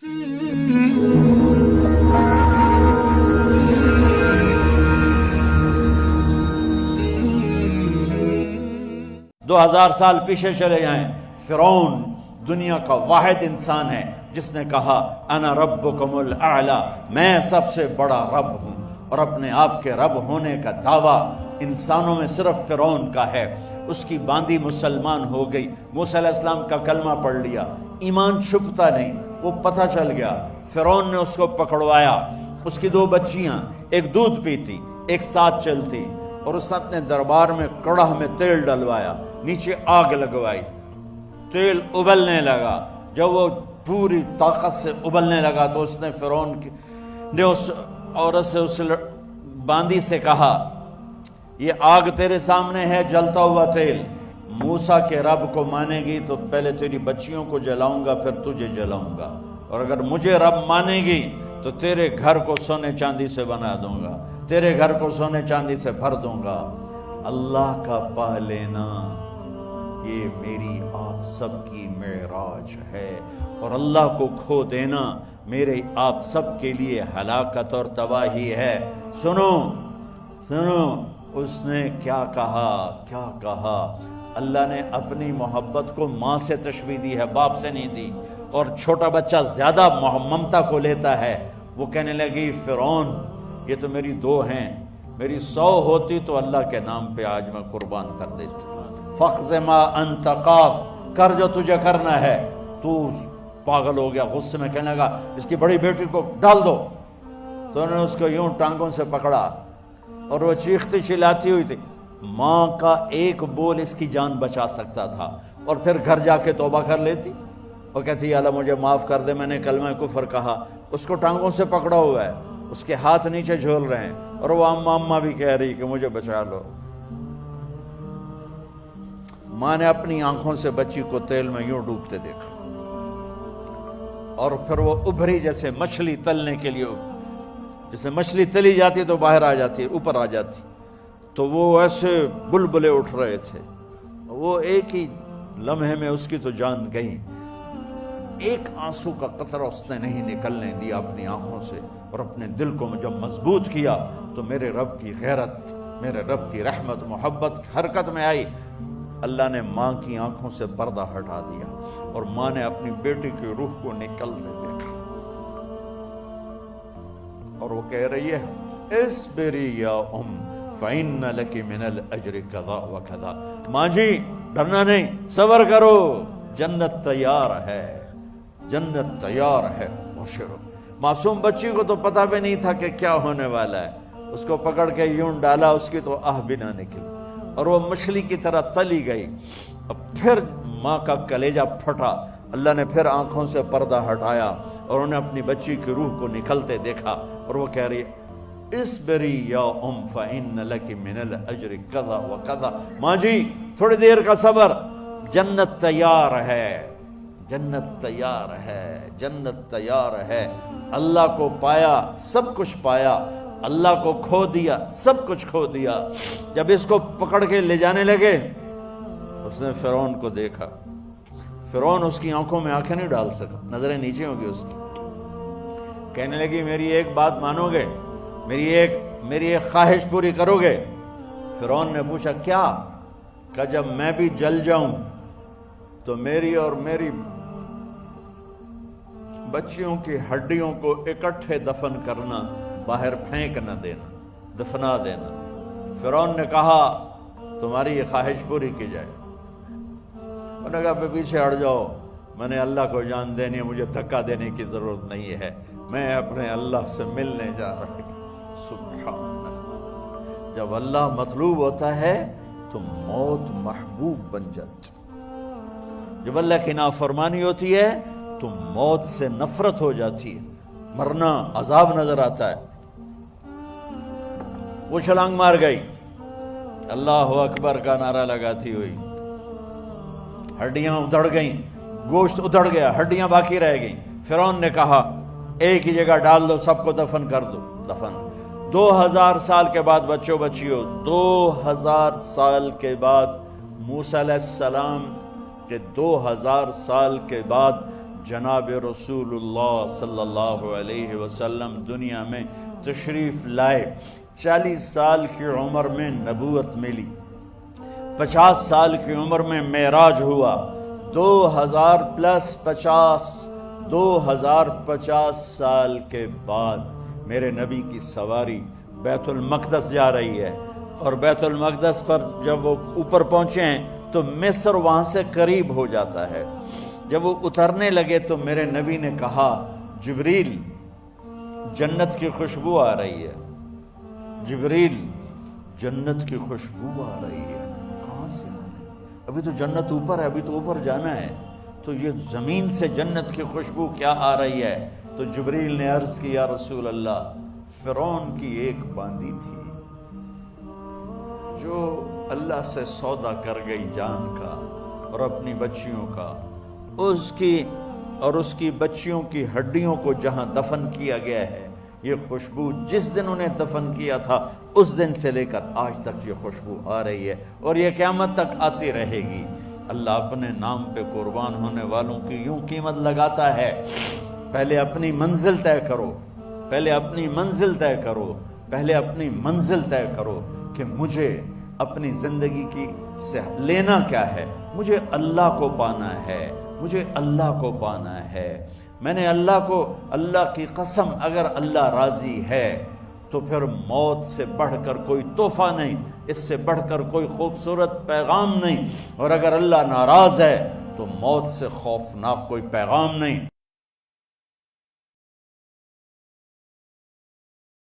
دو ہزار سال پیچھے چلے جائیں، فرعون دنیا کا واحد انسان ہے جس نے کہا انا ربکم الاعلی، میں سب سے بڑا رب ہوں، اور اپنے آپ کے رب ہونے کا دعویٰ انسانوں میں صرف فرعون کا ہے۔ اس کی باندی مسلمان ہو گئی، موسیٰ علیہ السلام کا کلمہ پڑھ لیا، ایمان چھپتا نہیں، وہ پتہ چل گیا۔ فرعون نے اس کو پکڑوایا، اس کی دو بچیاں، ایک دودھ پیتی ایک ساتھ چلتی، اور اس نے اپنے دربار میں کڑاہ میں تیل ڈلوایا، نیچے آگ لگوائی، تیل ابلنے لگا۔ جب وہ پوری طاقت سے ابلنے لگا تو اس نے فرعون نے اس عورت سے، اس باندی سے کہا یہ آگ تیرے سامنے ہے، جلتا ہوا تیل، موسیٰ کے رب کو مانے گی تو پہلے تیری بچیوں کو جلاؤں گا، پھر تجھے جلاؤں گا، اور اگر مجھے رب مانے گی تو تیرے گھر کو سونے چاندی سے بنا دوں گا، تیرے گھر کو سونے چاندی سے بھر دوں گا۔ اللہ کا پا لینا یہ میری آپ سب کی معراج ہے، اور اللہ کو کھو دینا میرے آپ سب کے لیے ہلاکت اور تباہی ہے۔ سنو سنو، اس نے کیا کہا۔ اللہ نے اپنی محبت کو ماں سے تشبیہ دی ہے، باپ سے نہیں دی، اور چھوٹا بچہ زیادہ ممتا کو لیتا ہے۔ وہ کہنے لگی فرعون یہ تو میری دو ہیں، میری 100 ہوتی تو اللہ کے نام پہ آج میں قربان کر دیتی۔ فَقْضِ مَا أَنْتَ قَاضٍ، کر جو تجھے کرنا ہے۔ تو پاگل ہو گیا، غصے میں کہنے لگا اس کی بڑی بیٹی کو ڈال دو۔ تو انہوں نے اس کو یوں ٹانگوں سے پکڑا، اور وہ چیختی چلاتی ہوئی تھی۔ ماں کا ایک بول اس کی جان بچا سکتا تھا، اور پھر گھر جا کے توبہ کر لیتی، وہ کہتی یا اللہ مجھے معاف کر دے، میں نے کلمہ کفر کہا۔ اس کو ٹانگوں سے پکڑا ہوا ہے، اس کے ہاتھ نیچے جھول رہے ہیں، اور وہ اماں بھی کہہ رہی کہ مجھے بچا لو۔ ماں نے اپنی آنکھوں سے بچی کو تیل میں یوں ڈوبتے دیکھا، اور پھر وہ ابھری جیسے مچھلی تلنے کے لیے، جیسے مچھلی تلی جاتی تو باہر آ جاتی، اوپر آ جاتی، تو وہ ایسے بلبلے اٹھ رہے تھے۔ وہ ایک ہی لمحے میں اس کی تو جان گئی، ایک آنسو کا قطرہ اس نے نہیں نکلنے دیا اپنی آنکھوں سے، اور اپنے دل کو جب مضبوط کیا تو میرے رب کی غیرت، میرے رب کی رحمت محبت حرکت میں آئی۔ اللہ نے ماں کی آنکھوں سے پردہ ہٹا دیا، اور ماں نے اپنی بیٹی کی روح کو نکلتے دیکھا، اور وہ کہہ رہی ہے اصبری یا ام فإن لک من الأجر کذا وکذا، ماں جی ڈرنا نہیں، صبر کرو، جنت تیار ہے، جنت تیار ہے، بشرو۔ معصوم بچی کو تو پتہ بھی نہیں تھا کہ کیا ہونے والا ہے، اس کو پکڑ کے یوں ڈالا، اس کی تو آہ بھی نہ نکلی، اور وہ مچھلی کی طرح تلی گئی۔ اب پھر ماں کا کلیجہ پھٹا، اللہ نے پھر آنکھوں سے پردہ ہٹایا، اور انہیں اپنی بچی کی روح کو نکلتے دیکھا، اور وہ کہہ رہی ہے اصبری یا ام فإن لک من الأجر کذا وکذا، ماں جی تھوڑی دیر کا صبر، جنت تیار ہے، جنت تیار ہے، جنت تیار ہے۔ اللہ کو پایا سب کچھ پایا، اللہ کو کھو دیا سب کچھ کھو دیا۔ جب اس کو پکڑ کے لے جانے لگے، اس نے فرعون کو دیکھا، فرعون اس کی آنکھوں میں آنکھیں نہیں ڈال سکا، نظریں نیچے ہوں گی اس کی۔ کہنے لگی میری ایک بات مانو گے، میری ایک خواہش پوری کرو گے؟ فرعون نے پوچھا کیا؟ کہ جب میں بھی جل جاؤں تو میری اور میری بچیوں کی ہڈیوں کو اکٹھے دفن کرنا، باہر پھینک نہ دینا، دفنا دینا۔ فرعون نے کہا تمہاری یہ خواہش پوری کی جائے۔ انہوں نے کہا پیچھے ہٹ جاؤ، میں نے اللہ کو جان دینی ہے، مجھے دھکا دینے کی ضرورت نہیں ہے، میں اپنے اللہ سے ملنے جا رہی ہوں۔ سبحان اللہ، جب اللہ مطلوب ہوتا ہے تو موت محبوب بن جاتی، جب اللہ کی نافرمانی ہوتی ہے تو موت سے نفرت ہو جاتی ہے، مرنا عذاب نظر آتا ہے۔ وہ چھلانگ مار گئی، اللہ اکبر کا نعرہ لگاتی ہوئی، ہڈیاں ادھڑ گئیں، گوشت ادھڑ گیا، ہڈیاں باقی رہ گئیں۔ فرعون نے کہا ایک ہی جگہ ڈال دو، سب کو دفن کر دو۔ دفن 2000 سال کے بعد، بچوں بچیوں 2000 سال کے بعد، موسیٰ علیہ السلام کے 2000 سال کے بعد جناب رسول اللہ صلی اللہ علیہ وسلم دنیا میں تشریف لائے، 40 سال کی عمر میں نبوت ملی، 50 سال کی عمر میں معراج ہوا، 2050 سال کے بعد میرے نبی کی سواری بیت المقدس جا رہی ہے، اور بیت المقدس پر جب وہ اوپر پہنچے ہیں تو مصر وہاں سے قریب ہو جاتا ہے۔ جب وہ اترنے لگے تو میرے نبی نے کہا، جبریل جنت کی خوشبو آ رہی ہے، جبریل جنت کی خوشبو آ رہی ہے، کہاں سے؟ ابھی تو جنت اوپر ہے، ابھی تو اوپر جانا ہے، تو یہ زمین سے جنت کی خوشبو کیا آ رہی ہے؟ تو جبریل نے عرض کی، یا رسول اللہ، فرعون کی ایک باندی تھی جو اللہ سے سودا کر گئی جان کا اور اپنی بچیوں کا، اس کی بچیوں کی ہڈیوں کو جہاں دفن کیا گیا ہے، یہ خوشبو جس دن انہیں دفن کیا تھا اس دن سے لے کر آج تک یہ خوشبو آ رہی ہے، اور یہ قیامت تک آتی رہے گی۔ اللہ اپنے نام پہ قربان ہونے والوں کی یوں قیمت لگاتا ہے، پہلے اپنی منزل طے کرو، پہلے اپنی منزل طے کرو، پہلے اپنی منزل طے کرو کہ مجھے اپنی زندگی کی سے لینا کیا ہے، مجھے اللہ کو پانا ہے، مجھے اللہ کو پانا ہے۔ میں نے اللہ کی قسم، اگر اللہ راضی ہے تو پھر موت سے بڑھ کر کوئی تحفہ نہیں، اس سے بڑھ کر کوئی خوبصورت پیغام نہیں، اور اگر اللہ ناراض ہے تو موت سے خوفناک کوئی پیغام نہیں۔